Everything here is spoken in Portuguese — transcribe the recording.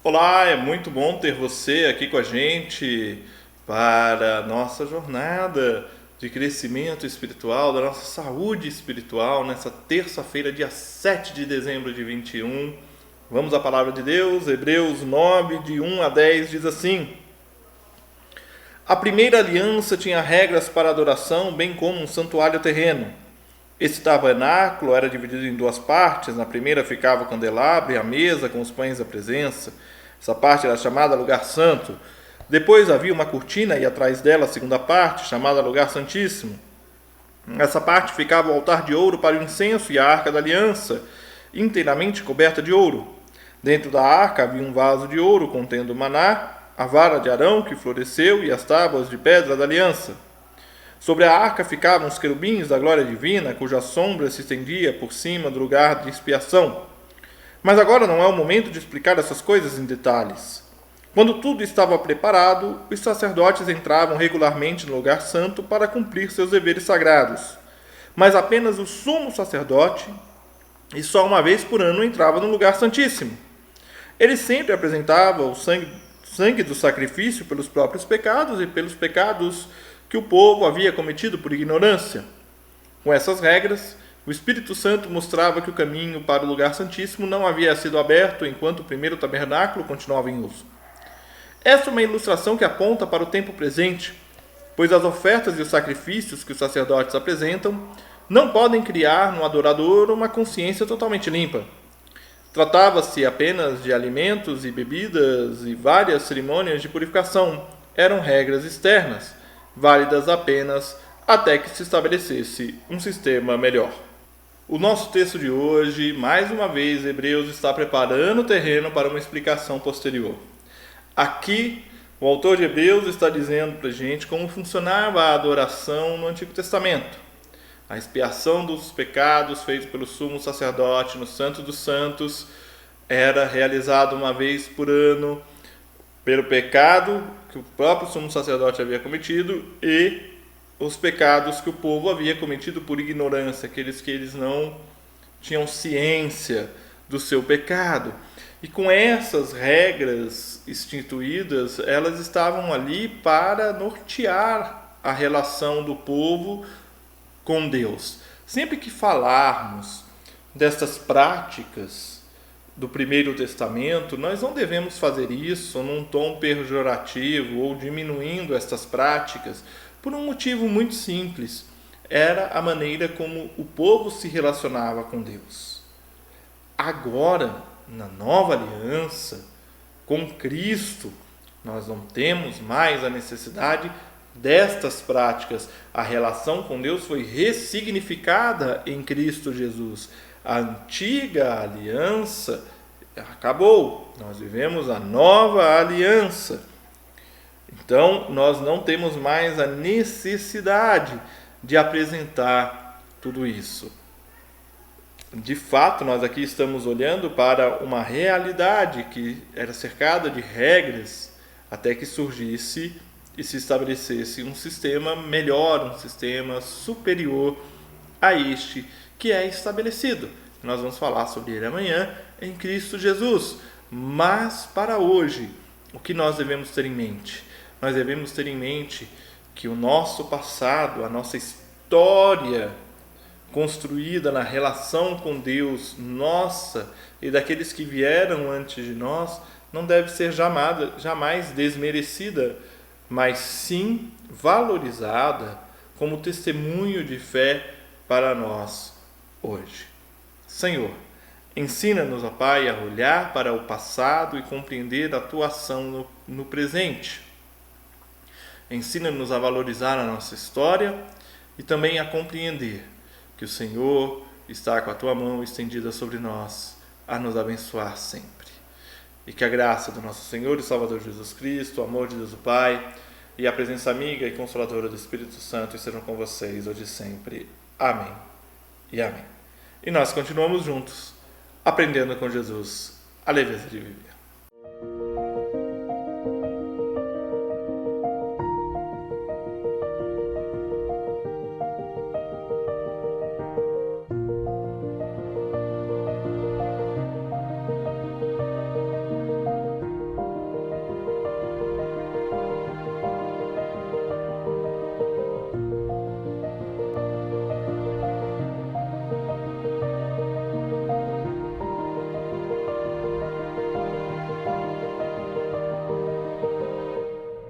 Olá, é muito bom ter você aqui com a gente para a nossa jornada de crescimento espiritual, da nossa saúde espiritual, nessa terça-feira, dia 7 de dezembro de 21. Vamos à palavra de Deus, Hebreus 9, de 1 a 10, diz assim: A primeira aliança tinha regras para adoração, bem como um santuário terreno. Esse tabernáculo era dividido em duas partes. Na primeira ficava o candelabro e a mesa com os pães da presença. Essa parte era chamada Lugar Santo. Depois havia uma cortina e atrás dela a segunda parte, chamada Lugar Santíssimo. Nessa parte ficava o altar de ouro para o incenso e a arca da aliança, inteiramente coberta de ouro. Dentro da arca havia um vaso de ouro contendo o maná, a vara de Arão que floresceu e as tábuas de pedra da aliança. Sobre a arca ficavam os querubins da glória divina, cuja sombra se estendia por cima do lugar de expiação. Mas agora não é o momento de explicar essas coisas em detalhes. Quando tudo estava preparado, os sacerdotes entravam regularmente no lugar santo para cumprir seus deveres sagrados. Mas apenas o sumo sacerdote, e só uma vez por ano, entrava no lugar santíssimo. Ele sempre apresentava o sangue do sacrifício pelos próprios pecados e pelos pecados que o povo havia cometido por ignorância. Com essas regras, o Espírito Santo mostrava que o caminho para o lugar santíssimo não havia sido aberto enquanto o primeiro tabernáculo continuava em uso. Essa é uma ilustração que aponta para o tempo presente, pois as ofertas e os sacrifícios que os sacerdotes apresentam não podem criar no adorador uma consciência totalmente limpa. Tratava-se apenas de alimentos e bebidas e várias cerimônias de purificação. Eram regras externas, válidas apenas até que se estabelecesse um sistema melhor. O nosso texto de hoje, mais uma vez, Hebreus está preparando o terreno para uma explicação posterior. Aqui, o autor de Hebreus está dizendo para a gente como funcionava a adoração no Antigo Testamento. A expiação dos pecados feito pelo sumo sacerdote no Santo dos Santos era realizada uma vez por ano pelo pecado que o próprio sumo sacerdote havia cometido e os pecados que o povo havia cometido por ignorância, aqueles que eles não tinham ciência do seu pecado. E com essas regras instituídas, elas estavam ali para nortear a relação do povo com Deus. Sempre que falarmos destas práticas do Primeiro Testamento, nós não devemos fazer isso num tom pejorativo ou diminuindo estas práticas, por um motivo muito simples. Era a maneira como o povo se relacionava com Deus. Agora, na nova aliança, com Cristo, nós não temos mais a necessidade destas práticas. A relação com Deus foi ressignificada em Cristo Jesus. A antiga aliança acabou. Nós vivemos a nova aliança. Então, nós não temos mais a necessidade de apresentar tudo isso. De fato, nós aqui estamos olhando para uma realidade que era cercada de regras até que surgisse e se estabelecesse um sistema melhor, um sistema superior a este que é estabelecido. Nós vamos falar sobre ele amanhã em Cristo Jesus. Mas para hoje, o que nós devemos ter em mente? Nós devemos ter em mente que o nosso passado, a nossa história construída na relação com Deus, nossa e daqueles que vieram antes de nós, não deve ser jamais desmerecida, mas sim valorizada como testemunho de fé para nós hoje. Senhor, ensina-nos, ó Pai, a olhar para o passado e compreender a tua ação no presente. Ensina-nos a valorizar a nossa história e também a compreender que o Senhor está com a tua mão estendida sobre nós, a nos abençoar sempre. E que a graça do nosso Senhor e Salvador Jesus Cristo, o amor de Deus o Pai e a presença amiga e consoladora do Espírito Santo estejam com vocês hoje e sempre. Amém e amém. E nós continuamos juntos, aprendendo com Jesus a leveza de viver.